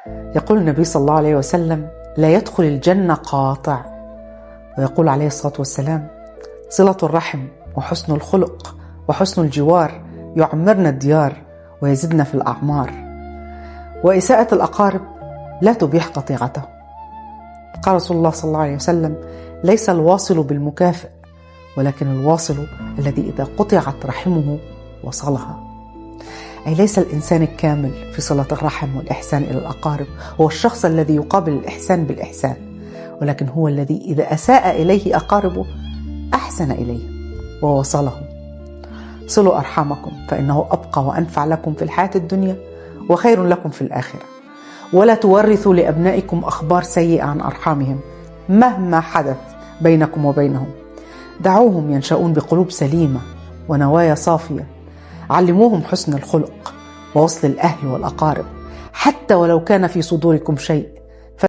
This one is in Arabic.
يقول النبي صلى الله عليه وسلم: لا يدخل الجنة قاطع. ويقول عليه الصلاة والسلام: صلة الرحم وحسن الخلق وحسن الجوار يعمرنا الديار ويزدنا في الأعمار. وإساءة الأقارب لا تبيح قطيعته. قال رسول الله صلى الله عليه وسلم: ليس الواصل بالمكافئ، ولكن الواصل الذي إذا قطعت رحمه وصلها. أي ليس الإنسان الكامل في صلة الرحم والإحسان إلى الأقارب هو الشخص الذي يقابل الإحسان بالإحسان، ولكن هو الذي إذا أساء إليه أقاربه أحسن إليه ووصلهم. صلوا أرحامكم فإنه أبقى وأنفع لكم في الحياة الدنيا وخير لكم في الآخرة. ولا تورثوا لأبنائكم أخبار سيئة عن أرحامهم مهما حدث بينكم وبينهم. دعوهم ينشأون بقلوب سليمة ونوايا صافية. علموهم حسن الخلق ووصل الأهل والأقارب، حتى ولو كان في صدوركم شيء